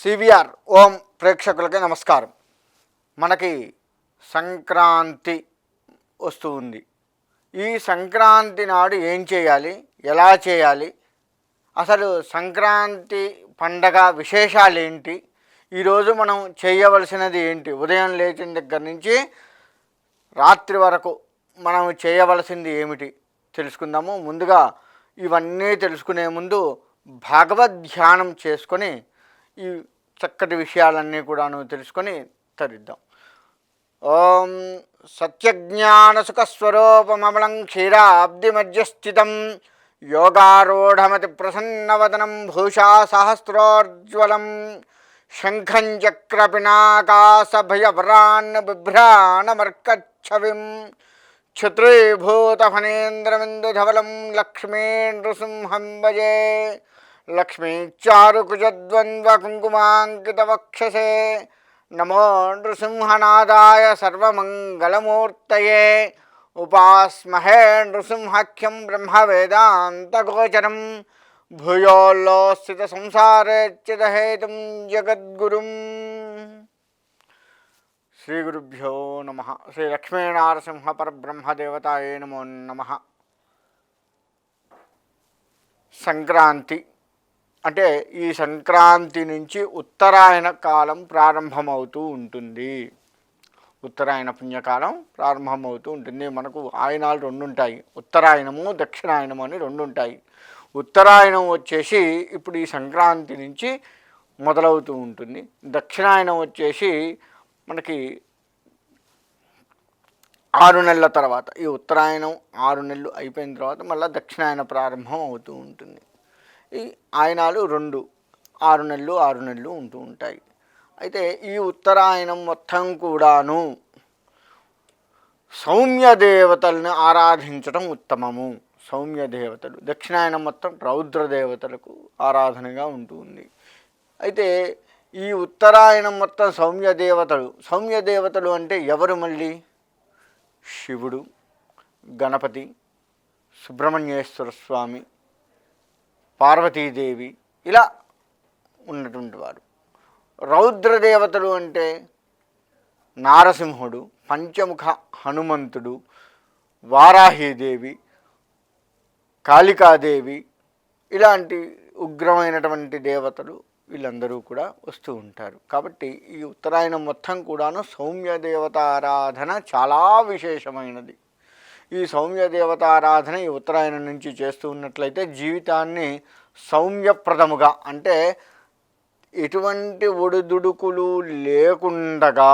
CVR ఓం ప్రేక్షకులకి నమస్కారం. మనకి సంక్రాంతి వస్తూ ఉంది. ఈ సంక్రాంతి నాడు ఏం చేయాలి, ఎలా చేయాలి, అసలు సంక్రాంతి పండగ విశేషాలు ఏంటి, ఈరోజు మనం చేయవలసినది ఏంటి, ఉదయం లేచిన దగ్గర నుంచి రాత్రి వరకు మనం చేయవలసింది ఏమిటి తెలుసుకుందాము. ముందుగా ఇవన్నీ తెలుసుకునే ముందు భగవద్ ధ్యానం చేసుకొని ఈ చక్కటి విషయాలన్నీ కూడాను తెలుసుకొని తరిద్దాం. ఓం సత్యజ్ఞానసుఖస్వరూపమమలం క్షీరాబ్దిమధ్యస్థితం యోగారూఢమతి ప్రసన్నవదనం భూషా సహస్రోజ్వలం శంఖం చక్రపినాకాశభయవరాన్న బిభ్రాణమర్కచ్చవిం క్షత్రీభూతఫణేంద్రమిందుధవలం లక్ష్మీ నృసింహం భజే. లక్ష్మీచారుకుజద్వంద్వకుంకుమాంకితవక్షసే నమో నృసింహనాదాయ సర్వమంగళమూర్తయే. ఉపాస్మహే నృసింహాఖ్యం బ్రహ్మవేదాంతగోచరం భూయోల్లోస్థిత సంసారేచ్యుతహేతుం జగద్గురుం. శ్రీ గురుభ్యో నమ. శ్రీ లక్ష్మీనారసింహ పరబ్రహ్మదేవతాయే నమో నమ. సంక్రాంతి అంటే ఈ సంక్రాంతి నుంచి ఉత్తరాయణ కాలం ప్రారంభమవుతూ ఉంటుంది. ఉత్తరాయణ పుణ్యకాలం ప్రారంభమవుతూ ఉంటుంది. మనకు ఆయనాలు రెండు ఉంటాయి, ఉత్తరాయణము దక్షిణాయనము అని రెండు ఉంటాయి. ఉత్తరాయణం వచ్చేసి ఇప్పుడు ఈ సంక్రాంతి నుంచి మొదలవుతూ ఉంటుంది. దక్షిణాయనం వచ్చేసి మనకి 6 నెలల తర్వాత, ఈ ఉత్తరాయణం 6 నెలలు అయిపోయిన తర్వాత మళ్ళీ దక్షిణాయన ప్రారంభం అవుతూ ఉంటుంది. ఈ ఆయనాలు 6 నెలలు 6 నెలలు ఉంటూ ఉంటాయి. అయితే ఈ ఉత్తరాయణం మొత్తం కూడాను సౌమ్య దేవతల్ని ఆరాధించడం ఉత్తమము. సౌమ్య దేవతలు, దక్షిణాయనం మొత్తం రౌద్ర దేవతలకు ఆరాధనగా ఉంటుంది. అయితే ఈ ఉత్తరాయణం మొత్తం సౌమ్య దేవతలు అంటే ఎవరు? మళ్ళీ శివుడు, గణపతి, సుబ్రహ్మణ్యేశ్వర స్వామి, పార్వతీదేవి, ఇలా ఉన్నటువంటి వారు. రౌద్రదేవతలు అంటే నారసింహుడు, పంచముఖ హనుమంతుడు, వారాహీదేవి, కాళికాదేవి, ఇలాంటి ఉగ్రమైనటువంటి దేవతలు వీళ్ళందరూ కూడా వస్తూ ఉంటారు. కాబట్టి ఈ ఉత్తరాయణం మొత్తం కూడాను సౌమ్య దేవతారాధన చాలా విశేషమైనది. ఈ సౌమ్య దేవతారాధన ఈ ఉత్తరాయణం నుంచి చేస్తూ ఉన్నట్లయితే జీవితాన్ని సౌమ్యప్రదముగా, అంటే ఎటువంటి ఒడిదుడుకులు లేకుండగా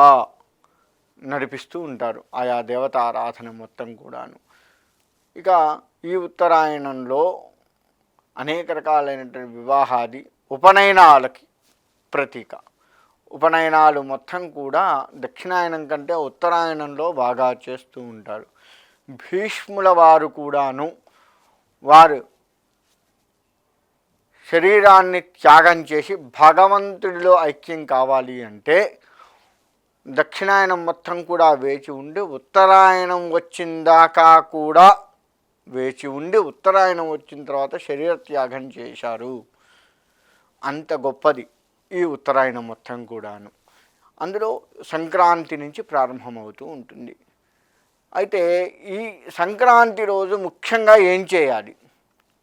నడిపిస్తూ ఉంటారు ఆయా దేవతారాధన మొత్తం కూడాను. ఇక ఈ ఉత్తరాయణంలో అనేక రకాలైనటువంటి వివాహాది ఉపనయనాలకి ప్రతీక. ఉపనయనాలు మొత్తం కూడా దక్షిణాయనం కంటే ఉత్తరాయణంలో బాగా చేస్తూ ఉంటారు. భీష్ముల వారు కూడాను వారు శరీరాన్ని త్యాగం చేసి భగవంతుడిలో ఐక్యం కావాలి అంటే దక్షిణాయనం మొత్తం కూడా వేచి ఉండి ఉత్తరాయణం వచ్చిందాకా కూడా వేచి ఉండి ఉత్తరాయణం వచ్చిన తర్వాత శరీర త్యాగం చేశారు. అంత గొప్పది ఈ ఉత్తరాయణం మొత్తం కూడాను. అందులో సంక్రాంతి నుంచి ప్రారంభమవుతూ ఉంటుంది. అయితే ఈ సంక్రాంతి రోజు ముఖ్యంగా ఏం చేయాలి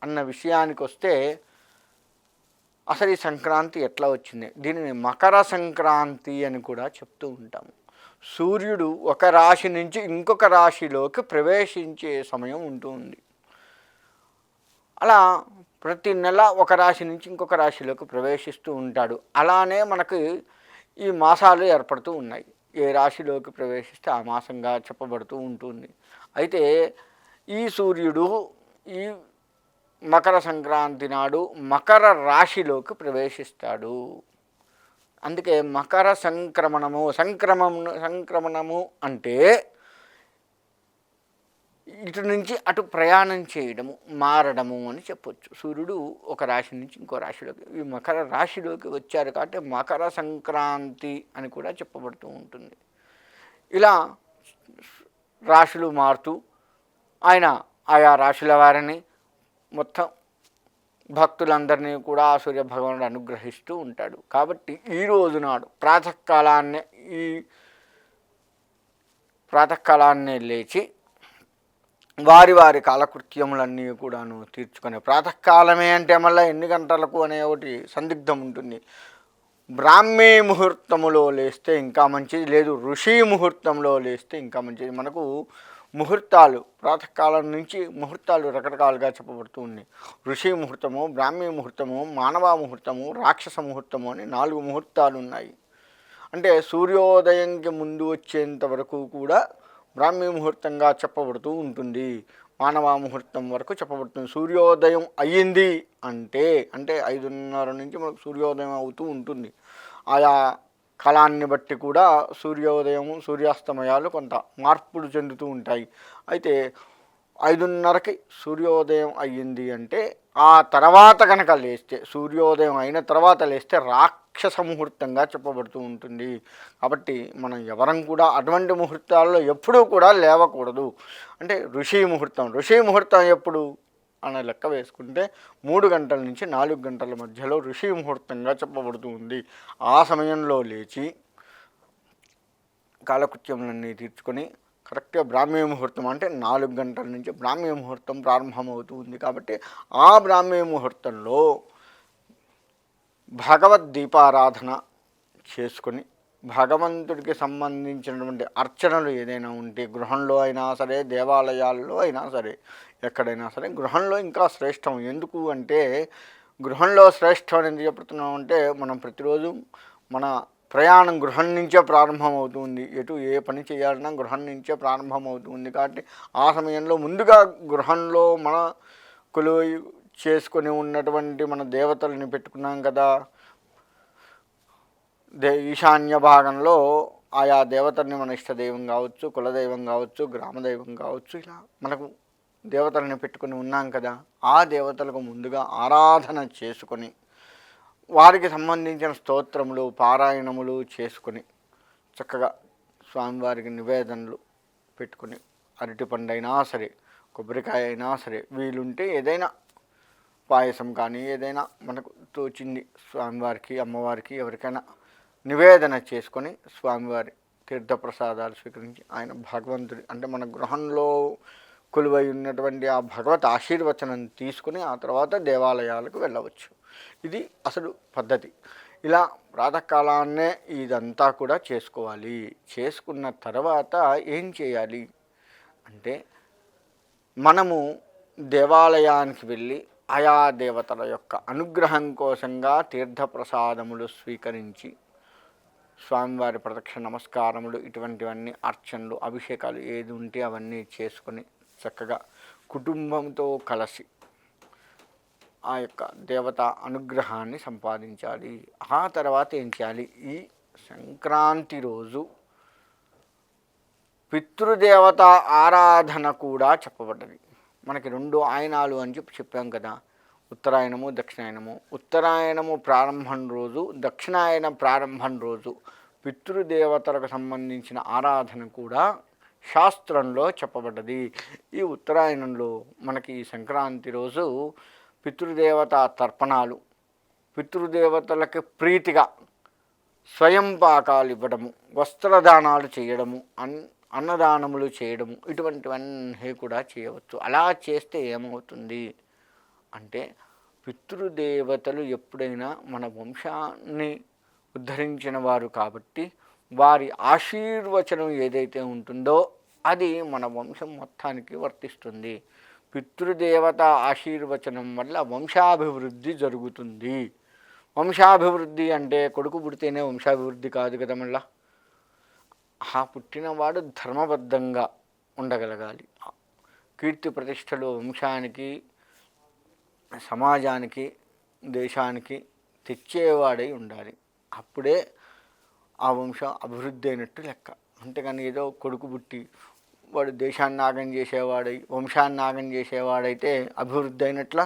అన్న విషయానికి వస్తే, అసలు ఈ సంక్రాంతి ఎట్లా వచ్చింది? దీనిని మకర సంక్రాంతి అని కూడా చెప్తూ ఉంటాము. సూర్యుడు ఒక రాశి నుంచి ఇంకొక రాశిలోకి ప్రవేశించే సమయం ఉంటుంది. అలా ప్రతి నెల ఒక రాశి నుంచి ఇంకొక రాశిలోకి ప్రవేశిస్తూ ఉంటాడు. అలానే మనకు ఈ మాసాలు ఏర్పడుతూ ఉన్నాయి. ఏ రాశిలోకి ప్రవేశిస్తే ఆ మాసంగా చెప్పబడుతూ ఉంటుంది. అయితే ఈ సూర్యుడు ఈ మకర సంక్రాంతి నాడు మకర రాశిలోకి ప్రవేశిస్తాడు. అందుకే మకర సంక్రమణము అంటే ఇటు నుంచి అటు ప్రయాణం చేయడము, మారడము అని చెప్పొచ్చు. సూర్యుడు ఒక రాశి నుంచి ఇంకో రాశిలోకి, ఈ మకర రాశిలోకి వచ్చారు కాబట్టి మకర సంక్రాంతి అని కూడా చెప్పబడుతూ ఉంటుంది. ఇలా రాశులు మారుతూ ఆయన ఆయా రాశుల వారిని మొత్తం భక్తులందరినీ కూడా ఆ సూర్య భగవానుడు అనుగ్రహిస్తూ ఉంటాడు. కాబట్టి ఈ రోజు నాడు ఈ ప్రాతకాలాన్నే లేచి వారి వారి కాలకృత్యములన్నీ కూడాను తీర్చుకునే, ప్రాతకాలమే అంటే మళ్ళీ ఎన్ని గంటలకు అనే ఒకటి సందిగ్ధం ఉంటుంది. బ్రాహ్మీ ముహూర్తములో లేస్తే ఇంకా మంచిది, లేదు ఋషి ముహూర్తంలో లేస్తే ఇంకా మంచిది. మనకు ముహూర్తాలు ప్రాతకాలం నుంచి ముహూర్తాలు రకరకాలుగా చెప్పబడుతూ ఉన్నాయి. ఋషి ముహూర్తము, బ్రాహ్మీ ముహూర్తము, మానవ ముహూర్తము, రాక్షస ముహూర్తము అని 4 ముహూర్తాలు ఉన్నాయి. అంటే సూర్యోదయంకి ముందు వచ్చేంత వరకు కూడా బ్రాహ్మీ ముహూర్తంగా చెప్పబడుతూ ఉంటుంది. మానవ ముహూర్తం వరకు చెప్పబడుతుంది. సూర్యోదయం అయ్యింది అంటే 5:30 నుంచి మనకు సూర్యోదయం అవుతూ ఉంటుంది. ఆయా కాలాన్ని బట్టి కూడా సూర్యోదయము సూర్యాస్తమయాలు కొంత మార్పులు చెందుతూ ఉంటాయి. అయితే 5:30కి సూర్యోదయం అయ్యింది అంటే ఆ తర్వాత కనుక లేస్తే, సూర్యోదయం అయిన తర్వాత లేస్తే రాక్షస ముహూర్తంగా చెప్పబడుతూ ఉంటుంది. కాబట్టి మనం ఎవరం కూడా అటువంటి ముహూర్తాల్లో ఎప్పుడూ కూడా లేవకూడదు. అంటే ఋషి ముహూర్తం ఎప్పుడు అనే లెక్క వేసుకుంటే 3 గంటల నుంచి 4 గంటల మధ్యలో ఋషి ముహూర్తంగా చెప్పబడుతూ ఉంది. ఆ సమయంలో లేచి కాలకృత్యములన్నీ తీర్చుకొని కరెక్ట్గా బ్రాహ్మీ ముహూర్తం అంటే 4 గంటల నుంచి బ్రాహ్మీ ముహూర్తం ప్రారంభమవుతూ ఉంది. కాబట్టి ఆ బ్రాహ్మీ ముహూర్తంలో భగవద్దీపారాధన చేసుకొని భగవంతుడికి సంబంధించినటువంటి అర్చనలు ఏదైనా ఉంటే గృహంలో అయినా సరే, దేవాలయాల్లో అయినా సరే, ఎక్కడైనా సరే గృహంలో ఇంకా శ్రేష్టం. ఎందుకు అంటే గృహంలో శ్రేష్టం అని ఎందుకు చెప్తున్నాం అంటే మనం ప్రతిరోజు మన ప్రయాణం గృహం నుంచే ప్రారంభమవుతుంది. ఏ పని చేయాలన్నా గృహం నుంచే ప్రారంభమవుతుంది. కాబట్టి ఆ సమయంలో ముందుగా గృహంలో మన కొలువు చేసుకొని ఉన్నటువంటి మన దేవతల్ని పెట్టుకున్నాం కదా. ఈశాన్య భాగంలో ఆయా దేవతల్ని మన ఇష్టదైవం కావచ్చు, కులదైవం కావచ్చు, గ్రామదైవం కావచ్చు, ఇలా మనకు దేవతల్ని పెట్టుకుని ఉన్నాం కదా. ఆ దేవతలకు ముందుగా ఆరాధన చేసుకొని వారికి సంబంధించిన స్తోత్రములు పారాయణములు చేసుకొని చక్కగా స్వామివారికి నివేదనలు పెట్టుకుని అరటిపండు అయినా సరే, కొబ్బరికాయ అయినా సరే, వీలుంటే ఏదైనా పాయసం కానీ ఏదైనా మనకు తోచింది స్వామివారికి, అమ్మవారికి ఎవరికైనా నివేదన చేసుకొని స్వామివారి తీర్థప్రసాదాలు స్వీకరించి ఆయన భగవంతుడి అంటే మన గృహంలో కొలువై ఉన్నటువంటి ఆ భగవత్ ఆశీర్వచనం తీసుకుని ఆ తర్వాత దేవాలయాలకు వెళ్ళవచ్చు. ఇది అసలు పద్ధతి. ఇలా ప్రాతకాలాన్నే ఇదంతా కూడా చేసుకోవాలి. చేసుకున్న తర్వాత ఏం చేయాలి అంటే మనము దేవాలయానికి వెళ్ళి ఆయా దేవతల యొక్క అనుగ్రహం కోసంగా తీర్థప్రసాదములు స్వీకరించి స్వామివారి ప్రదక్షిణ నమస్కారములు ఇటువంటివన్నీ అర్చనలు అభిషేకాలు ఏది ఉంటే అవన్నీ చేసుకొని చక్కగా కుటుంబంతో కలిసి ఆ యొక్క దేవత అనుగ్రహాన్ని సంపాదించాలి. ఆ తర్వాత ఏం చేయాలి? ఈ సంక్రాంతి రోజు పితృదేవత ఆరాధన కూడా చెప్పబడ్డది. మనకి 2 ఆయనాలు అని చెప్పాం కదా, ఉత్తరాయణము దక్షిణాయనము. ఉత్తరాయణము ప్రారంభం రోజు, దక్షిణాయన ప్రారంభం రోజు పితృదేవతలకు సంబంధించిన ఆరాధన కూడా శాస్త్రంలో చెప్పబడ్డది. ఈ ఉత్తరాయణంలో మనకి ఈ సంక్రాంతి రోజు పితృదేవత తర్పణాలు, పితృదేవతలకు ప్రీతిగా స్వయం పాకాలు ఇవ్వడము, వస్త్రదానాలు చేయడము, అన్నదానములు చేయడము, ఇటువంటివన్నీ కూడా చేయవచ్చు. అలా చేస్తే ఏమవుతుంది అంటే పితృదేవతలు ఎప్పుడైనా మన వంశాన్ని ఉద్ధరించిన వారు కాబట్టి వారి ఆశీర్వచనం ఏదైతే ఉంటుందో అది మన వంశం మొత్తానికి వర్తిస్తుంది. పితృదేవత ఆశీర్వచనం వల్ల వంశాభివృద్ధి జరుగుతుంది. వంశాభివృద్ధి అంటే కొడుకు పుడితేనే వంశాభివృద్ధి కాదు కదా. మళ్ళా ఆ పుట్టినవాడు ధర్మబద్ధంగా ఉండగలగాలి. కీర్తి ప్రతిష్టలు వంశానికి, సమాజానికి, దేశానికి తెచ్చేవాడై ఉండాలి. అప్పుడే ఆ వంశం అభివృద్ధి అయినట్టు లెక్క. అంతేగాని ఏదో కొడుకు పుట్టి వాడు దేశాన్ని నాగం చేసేవాడై వంశాన్ని నాగం చేసేవాడైతే అభివృద్ధి అయినట్లా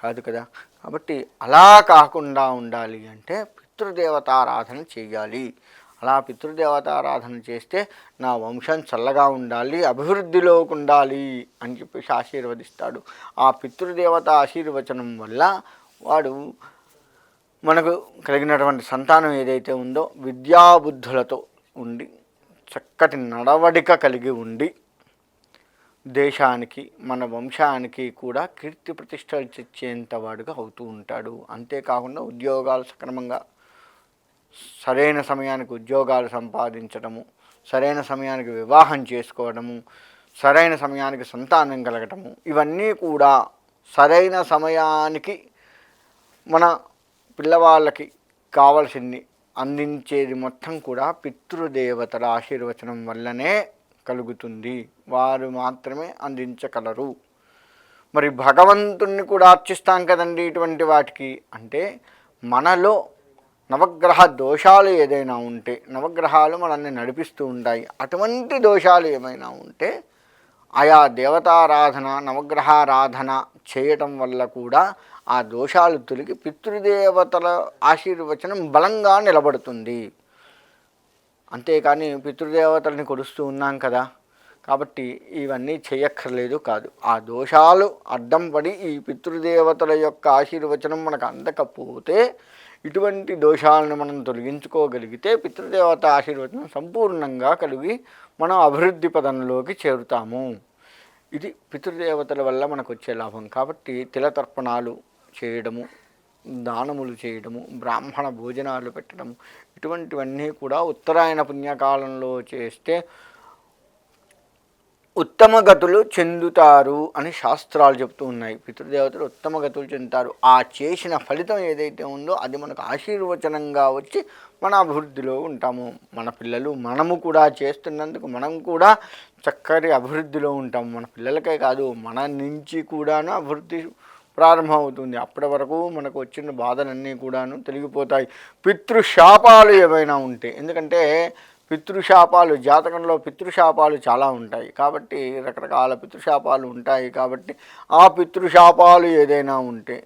కాదు కదా. కాబట్టి అలా కాకుండా ఉండాలి అంటే పితృదేవతారాధన చేయాలి. అలా పితృదేవతారాధన చేస్తే నా వంశం చల్లగా ఉండాలి, అభివృద్ధిలోకి ఉండాలి అని చెప్పేసి ఆశీర్వదిస్తాడు. ఆ పితృదేవత ఆశీర్వచనం వల్ల వాడు మనకు కలిగినటువంటి సంతానం ఏదైతే ఉందో విద్యాబుద్ధులతో ఉండి చక్కటి నడవడిక కలిగి ఉండి దేశానికి మన వంశానికి కూడా కీర్తి ప్రతిష్టలు తెచ్చేంత వాడుగా అవుతూ ఉంటాడు. అంతేకాకుండా ఉద్యోగాలు సక్రమంగా సరైన సమయానికి ఉద్యోగాలు సంపాదించడము, సరైన సమయానికి వివాహం చేసుకోవడము, సరైన సమయానికి సంతానం కలగటము, ఇవన్నీ కూడా సరైన సమయానికి మన పిల్లవాళ్ళకి కావలసింది అందించేది మొత్తం కూడా పితృదేవతల ఆశీర్వచనం వల్లనే కలుగుతుంది. వారు మాత్రమే అందించగలరు. మరి భగవంతుణ్ణి కూడా అర్చిస్తాం కదండి ఇటువంటి వాటికి. అంటే మనలో నవగ్రహ దోషాలు ఏదైనా ఉంటే, నవగ్రహాలు మనల్ని నడిపిస్తూ ఉంటాయి, అటువంటి దోషాలు ఏమైనా ఉంటే ఆయా దేవతారాధన నవగ్రహారాధన చేయటం వల్ల కూడా ఆ దోషాలు తొలగి పితృదేవతల ఆశీర్వచనం బలంగా నిలబడుతుంది. అంతేకాని పితృదేవతల్ని కొలుస్తూ ఉన్నాం కదా కాబట్టి ఇవన్నీ చేయక్కర్లేదు కాదు. ఆ దోషాలు అడ్డం పడి ఈ పితృదేవతల యొక్క ఆశీర్వచనం మనకు అందకపోతే, ఇటువంటి దోషాలను మనం తొలగించుకోగలిగితే పితృదేవత ఆశీర్వచనం సంపూర్ణంగా కలిగి మనం అభివృద్ధి పదంలోకి చేరుతాము. ఇది పితృదేవతల వల్ల మనకు వచ్చే లాభం. కాబట్టి తిలతర్పణాలు చేయడము, దానములు చేయడము, బ్రాహ్మణ భోజనాలు పెట్టడము, ఇటువంటివన్నీ కూడా ఉత్తరాయణ పుణ్యకాలంలో చేస్తే ఉత్తమ గతులు చెందుతారు అని శాస్త్రాలు చెప్తూ ఉన్నాయి. పితృదేవతలు ఉత్తమ గతులు చెందుతారు. ఆ చేసిన ఫలితం ఏదైతే ఉందో అది మనకు ఆశీర్వచనంగా వచ్చి మన అభివృద్ధిలో ఉంటాము. మన పిల్లలు మనము కూడా చేస్తున్నందుకు మనం కూడా చక్కటి అభివృద్ధిలో ఉంటాము. మన పిల్లలకే కాదు మన నుంచి కూడాను అభివృద్ధి ప్రారంభమవుతుంది. అప్పటి వరకు మనకు వచ్చిన బాధలన్నీ కూడాను తొలగిపోతాయి. పితృశాపాలు ఏవైనా ఉంటే, ఎందుకంటే పితృశాపాలు జాతకంలో పితృశాపాలు చాలా ఉంటాయి కాబట్టి రకరకాల పితృశాపాలు ఉంటాయి కాబట్టి ఆ పితృశాపాలు ఏదైనా ఉంటే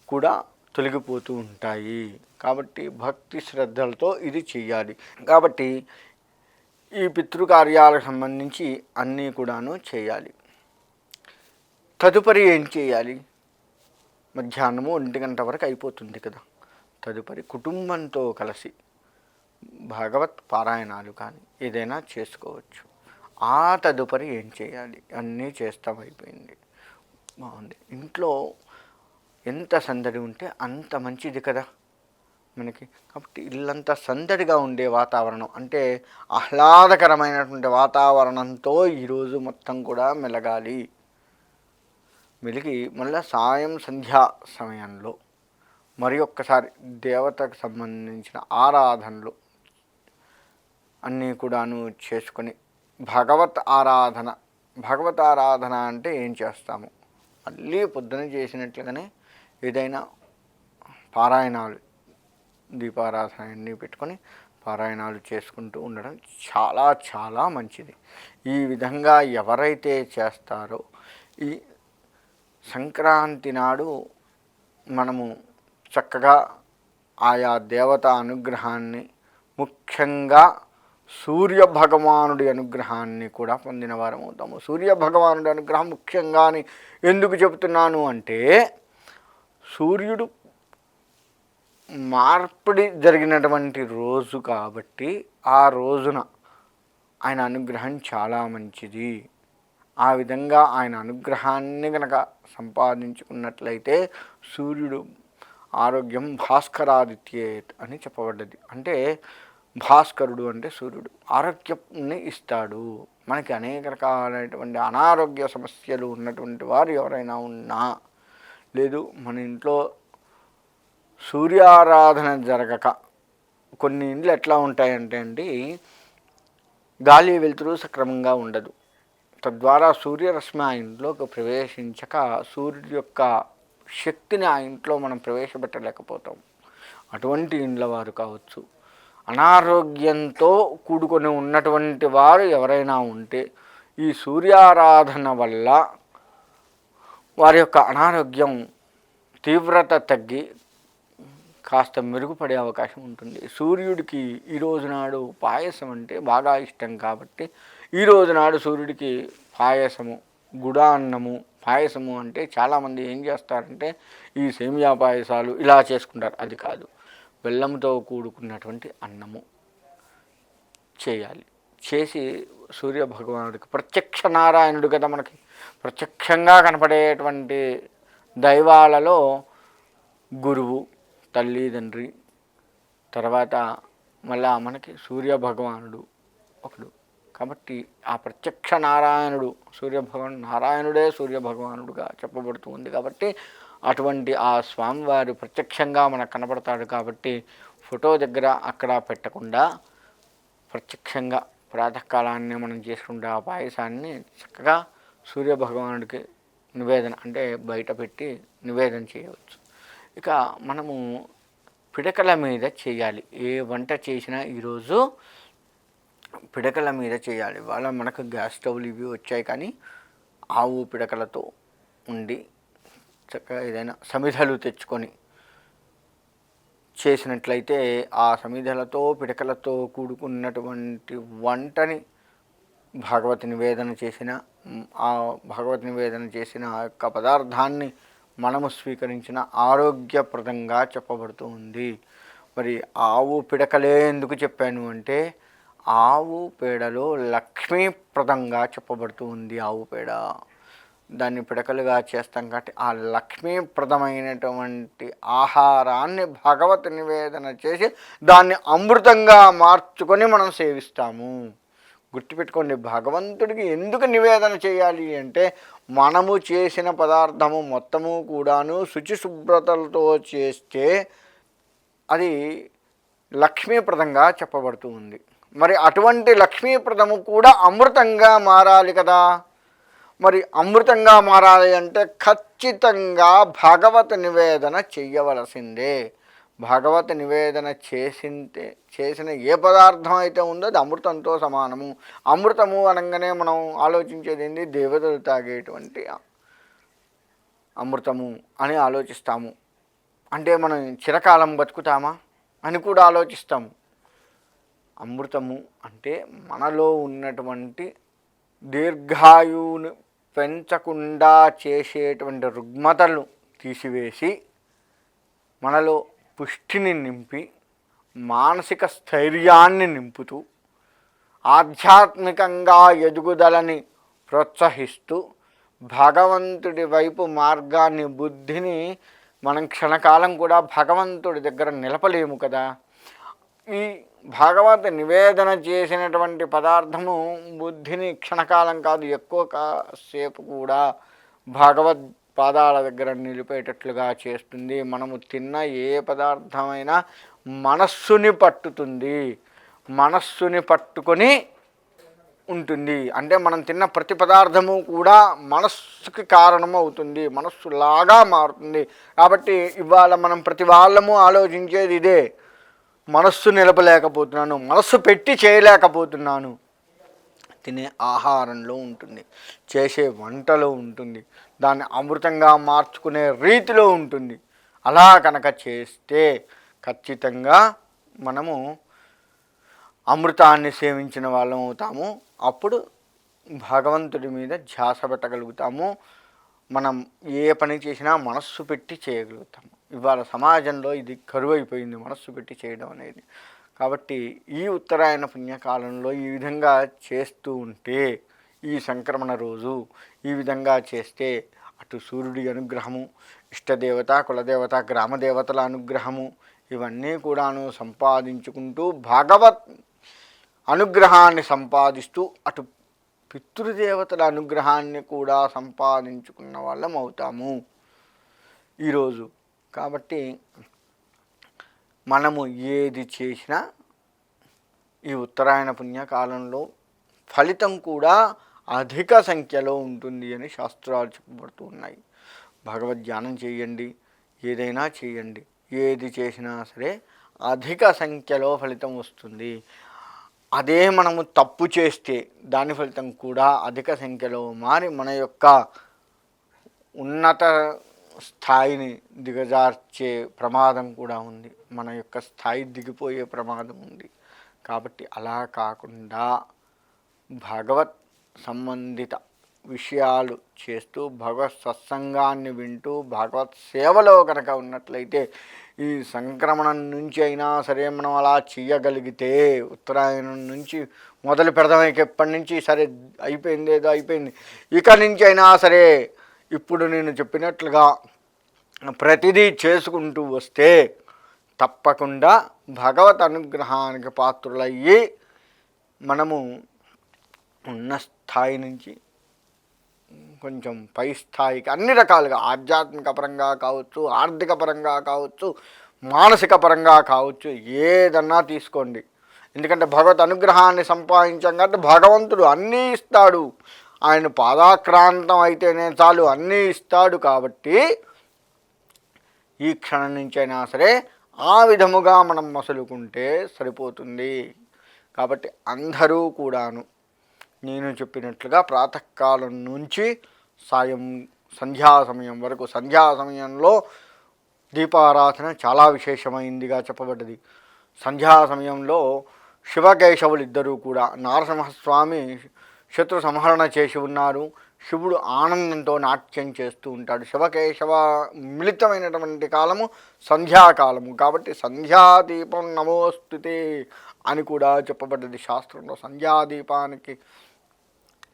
కూడా తొలగిపోతూ ఉంటాయి. కాబట్టి భక్తి శ్రద్ధలతో ఇది చెయ్యాలి. కాబట్టి ఈ పితృకార్యాలకు సంబంధించి అన్నీ కూడాను చేయాలి. తదుపరి ఏం చేయాలి? మధ్యాహ్నము 1 గంట వరకు అయిపోతుంది కదా. తదుపరి కుటుంబంతో కలిసి భాగవత్ పారాయణాలు కానీ ఏదైనా చేసుకోవచ్చు. ఆ తదుపరి ఏం చేయాలి? అన్నీ చేస్తాం, అయిపోయింది, బాగుంది. ఇంట్లో ఎంత సందడి ఉంటే అంత మంచిది కదా మనకి. కాబట్టి ఇల్లంతా సందడిగా ఉండే వాతావరణం, అంటే ఆహ్లాదకరమైనటువంటి వాతావరణంతో ఈరోజు మొత్తం కూడా మెలగాలి. మెలిగి మళ్ళీ సాయం సంధ్యా సమయంలో మరి ఒక్కసారి దేవతకు సంబంధించిన ఆరాధనలు అన్నీ కూడాను చేసుకొని భగవత్ ఆరాధన అంటే ఏం చేస్తాము? మళ్ళీ పొద్దున చేసినట్లుగానే ఏదైనా పారాయణాలు, దీపారాధన అన్నీ పెట్టుకొని పారాయణాలు చేసుకుంటూ ఉండడం చాలా చాలా మంచిది. ఈ విధంగా ఎవరైతే చేస్తారో ఈ సంక్రాంతి నాడు మనము చక్కగా ఆయా దేవత అనుగ్రహాన్ని, ముఖ్యంగా సూర్య భగవానుడి అనుగ్రహాన్ని కూడా పొందిన వారం అవుతాము. సూర్య భగవానుడి అనుగ్రహం ముఖ్యంగా ఎందుకు చెబుతున్నాను అంటే, సూర్యుడు మార్పిడి జరిగినటువంటి రోజు కాబట్టి ఆ రోజున ఆయన అనుగ్రహం చాలా మంచిది. ఆ విధంగా ఆయన అనుగ్రహాన్ని కనుక సంపాదించుకున్నట్లయితే సూర్యుడు ఆరోగ్యం భాస్కరాదిత్యేత్ అని చెప్పబడ్డది. అంటే భాస్కరుడు అంటే సూర్యుడు ఆరోగ్యాన్ని ఇస్తాడు. మనకి అనేక రకాలైనటువంటి అనారోగ్య సమస్యలు ఉన్నటువంటి వారు ఎవరైనా ఉన్నా, లేదు మన ఇంట్లో సూర్యారాధన జరగక కొన్ని ఇండ్లు ఎట్లా ఉంటాయంటే అండి, గాలి వెలుతురు సక్రమంగా ఉండదు. తద్వారా సూర్యరశ్మి ఆ ఇంట్లోకి ప్రవేశించక సూర్యుడి యొక్క శక్తిని ఆ ఇంట్లో మనం ప్రవేశపెట్టలేకపోతాం. అటువంటి ఇండ్ల వారు కావచ్చు, అనారోగ్యంతో కూడుకొని ఉన్నటువంటి వారు ఎవరైనా ఉంటే ఈ సూర్యారాధన వల్ల వారి యొక్క అనారోగ్యం తీవ్రత తగ్గి కాస్త మెరుగుపడే అవకాశం ఉంటుంది. సూర్యుడికి ఈరోజు నాడు పాయసం అంటే బాగా ఇష్టం కాబట్టి ఈరోజు నాడు సూర్యుడికి పాయసము, గుడాన్నము, పాయసము అంటే చాలామంది ఏం చేస్తారంటే ఈ సేమియా పాయసాలు ఇలా చేసుకుంటారు. అది కాదు, బెల్లంతో కూడుకున్నటువంటి అన్నము చేయాలి. చేసి సూర్యభగవానుడికి, ప్రత్యక్ష నారాయణుడు కదా మనకి ప్రత్యక్షంగా కనపడేటువంటి దైవాలలో గురువు, తల్లిదండ్రి, తర్వాత మళ్ళా మనకి సూర్యభగవానుడు ఒకడు. కాబట్టి ఆ ప్రత్యక్ష నారాయణుడు సూర్యభగవానుడు, నారాయణుడే సూర్యభగవానుడుగా చెప్పబడుతూ ఉంది. కాబట్టి అటువంటి ఆ స్వామివారు ప్రత్యక్షంగా మనకు కనపడతాడు. కాబట్టి ఫోటో దగ్గర అక్కడ పెట్టకుండా ప్రత్యక్షంగా ప్రాతకాలాన్ని మనం చేసుకుంటే ఆ పాయసాన్ని చక్కగా సూర్యభగవానుడికి నివేదన అంటే బయట పెట్టి నివేదన చేయవచ్చు. ఇక మనము పిడకల మీద చేయాలి. ఏ వంట చేసినా ఈరోజు పిడకల మీద చేయాలి. వాళ్ళ మనకు గ్యాస్ స్టవ్లు ఇవి వచ్చాయి, కానీ ఆవు పిడకలతో ఉండి చక్కగా ఏదైనా సమిధలు తెచ్చుకొని చేసినట్లయితే ఆ సమిధలతో పిడకలతో కూడుకున్నటువంటి వంటని భాగవత నివేదన చేసిన ఆ భగవత నివేదన చేసిన ఆ యొక్క పదార్థాన్ని మనము స్వీకరించిన ఆరోగ్యప్రదంగా చెప్పబడుతూ ఉంది. మరి ఆవు పిడకలే ఎందుకు చెప్పాను అంటే ఆవు పేడలో లక్ష్మీప్రదంగా చెప్పబడుతూ ఉంది. ఆవు పేడ దాన్ని పిడకలుగా చేస్తాం కాబట్టి ఆ లక్ష్మీప్రదమైనటువంటి ఆహారాన్ని భగవత్ నివేదన చేసి దాన్ని అమృతంగా మార్చుకొని మనం సేవిస్తాము. గుర్తుపెట్టుకోండి, భగవంతుడికి ఎందుకు నివేదన చేయాలి అంటే మనము చేసిన పదార్థము మొత్తము కూడాను శుచిశుభ్రతలతో చేస్తే అది లక్ష్మీప్రదంగా చెప్పబడుతూ ఉంది. మరి అటువంటి లక్ష్మీప్రదము కూడా అమృతంగా మారాలి కదా. మరి అమృతంగా మారాలి అంటే ఖచ్చితంగా భగవత్ నివేదన చెయ్యవలసిందే. భగవత్ నివేదన చేసిన ఏ పదార్థం అయితే ఉందో అది అమృతంతో సమానము. అమృతము అనగానే మనం ఆలోచించేది ఏంటి? దేవతలు తాగేటువంటి అమృతము అని ఆలోచిస్తాము. అంటే మనం చిరకాలం బతుకుతామా అని కూడా ఆలోచిస్తాము. అమృతము అంటే మనలో ఉన్నటువంటి దీర్ఘాయువును పెంచకుండా చేసేటువంటి రుగ్మతలను తీసివేసి మనలో పుష్టిని నింపి మానసిక స్థైర్యాన్ని నింపుతూ ఆధ్యాత్మికంగా ఎదుగుదలని ప్రోత్సహిస్తూ భగవంతుడి వైపు మార్గాన్ని, బుద్ధిని మనం క్షణకాలం కూడా భగవంతుడి దగ్గర నిలపలేము కదా. ఈ భాగవత నివేదన చేసినటువంటి పదార్థము బుద్ధిని క్షణకాలం కాదు ఎక్కువ సేపు కూడా భగవద్ పాదాల దగ్గర నిలిపేటట్లుగా చేస్తుంది. మనము తిన్న ఏ పదార్థమైనా మనస్సుని పట్టుతుంది, మనస్సుని పట్టుకొని ఉంటుంది. అంటే మనం తిన్న ప్రతి పదార్థము కూడా మనస్సుకి కారణము అవుతుంది, మనస్సులాగా మారుతుంది. కాబట్టి ఇవాళ మనం ప్రతి వాళ్ళము ఆలోచించేది ఇదే, మనస్సు నిలపలేకపోతున్నాను, మనస్సు పెట్టి చేయలేకపోతున్నాను. తినే ఆహారంలో ఉంటుంది, చేసే వంటలో ఉంటుంది, దాన్ని అమృతంగా మార్చుకునే రీతిలో ఉంటుంది. అలా కనుక చేస్తే ఖచ్చితంగా మనము అమృతాన్ని సేవించిన వాళ్ళం అవుతాము. అప్పుడు భగవంతుడి మీద ధ్యాస పెట్టగలుగుతాము. మనం ఏ పని చేసినా మనస్సు పెట్టి చేయగలుగుతాము. ఇవాళ సమాజంలో ఇది కరువైపోయింది, మనస్సు పెట్టి చేయడం అనేది. కాబట్టి ఈ ఉత్తరాయణ పుణ్యకాలంలో ఈ విధంగా చేస్తూ ఉంటే, ఈ సంక్రమణ రోజు ఈ విధంగా చేస్తే అటు సూర్యుడి అనుగ్రహము, ఇష్టదేవత, కులదేవత, గ్రామదేవతల అనుగ్రహము ఇవన్నీ కూడాను సంపాదించుకుంటూ భగవత్ అనుగ్రహాన్ని సంపాదిస్తూ అటు పితృదేవతల అనుగ్రహాన్ని కూడా సంపాదించుకున్న వాళ్ళం అవుతాము ఈరోజు. కాబట్టి మనము ఏది చేసినా ఈ ఉత్తరాయణ పుణ్యకాలంలో ఫలితం కూడా అధిక సంఖ్యలో ఉంటుంది అని శాస్త్రాలు చెప్పబడుతూ ఉన్నాయి. భగవద్ధ్యానం చేయండి, ఏదైనా చేయండి, ఏది చేసినా సరే అధిక సంఖ్యలో ఫలితం వస్తుంది. అదే మనము తప్పు చేస్తే దాని ఫలితం కూడా అధిక సంఖ్యలో మారి మన యొక్క ఉన్నత స్థాయిని దిగజార్చే ప్రమాదం కూడా ఉంది, మన యొక్క స్థాయి దిగిపోయే ప్రమాదం ఉంది. కాబట్టి అలా కాకుండా భగవత్ సంబంధిత విషయాలు చేస్తూ భగవత్ సత్సంగాన్ని వింటూ భగవత్ సేవలో కనుక ఉన్నట్లయితే ఈ సంక్రమణం నుంచి అయినా సరే మనం అలా చేయగలిగితే ఉత్తరాయణం నుంచి మొదలు పెడదాం. ఎప్పటి నుంచి సరే అయిపోయింది, ఏదో అయిపోయింది, ఇక నుంచి అయినా సరే ఇప్పుడు నేను చెప్పినట్లుగా ప్రతిదీ చేసుకుంటూ వస్తే తప్పకుండా భగవత్ అనుగ్రహానికి పాత్రులయ్యి మనము ఉన్న స్థాయి నుంచి కొంచెం పై స్థాయికి అన్ని రకాలుగా ఆధ్యాత్మిక పరంగా కావచ్చు, ఆర్థిక పరంగా కావచ్చు, మానసిక పరంగా కావచ్చు, ఏదన్నా తీసుకోండి. ఎందుకంటే భగవత్ అనుగ్రహాన్ని సంపాదించాం కాబట్టి భగవంతుడు అన్నీ ఇస్తాడు. ఆయన పాదాక్రాంతం అయితేనే చాలు అన్నీ ఇస్తాడు. కాబట్టి ఈ క్షణం నుంచైనా సరే ఆ విధముగా మనం మసులుకుంటే సరిపోతుంది. కాబట్టి అందరూ కూడాను నేను చెప్పినట్లుగా ప్రాతకాలం నుంచి సంధ్యా సమయం వరకు, సంధ్యా సమయంలో దీపారాధన చాలా విశేషమైందిగా చెప్పబడ్డది. సంధ్యా సమయంలో శివకేశవులు ఇద్దరూ కూడా నారసింహస్వామి శత్రు సంహరణ చేసి ఉన్నారు. శివుడు ఆనందంతో నాట్యం చేస్తూ ఉంటాడు. శివకేశవ మిళితమైనటువంటి కాలము సంధ్యాకాలము. కాబట్టి సంధ్యాదీపం నమోస్తుతే అని కూడా చెప్పబడ్డది శాస్త్రంలో. సంధ్యాదీపానికి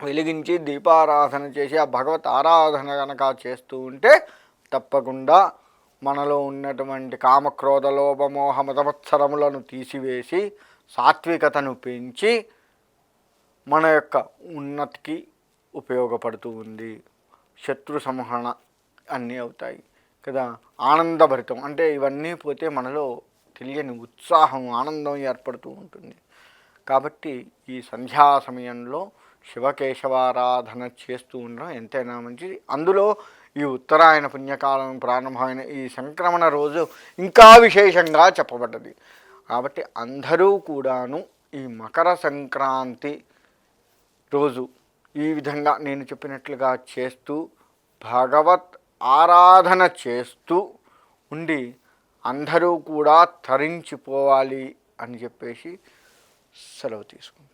వెలిగించి దీపారాధన చేసి ఆ భగవత్ ఆరాధన కనుక చేస్తూ ఉంటే తప్పకుండా మనలో ఉన్నటువంటి కామక్రోధ లోభమోహ మదమత్సరములను తీసివేసి సాత్వికతను పెంచి మన యొక్క ఉన్నతికి ఉపయోగపడుతూ ఉంది. శత్రు సంహరణ అన్నీ అవుతాయి కదా. ఆనందభరితం అంటే ఇవన్నీ పోతే మనలో తెలియని ఉత్సాహం, ఆనందం ఏర్పడుతూ ఉంటుంది. కాబట్టి ఈ సంధ్యా సమయంలో శివకేశవారాధన చేస్తూ ఉండడం ఎంతైనా మంచిది. అందులో ఈ ఉత్తరాయణ పుణ్యకాలం ప్రారంభమైన ఈ సంక్రమణ రోజు ఇంకా విశేషంగా చెప్పబడ్డది. కాబట్టి అందరూ కూడాను ఈ మకర సంక్రాంతి రోజు ఈ విధంగా నేను చెప్పినట్లుగా చేస్తూ భగవత్ ఆరాధన చేస్తూ ఉండి అందరూ కూడా తరించిపోవాలి అని చెప్పేసి సెలవు తీసుకుంటాను.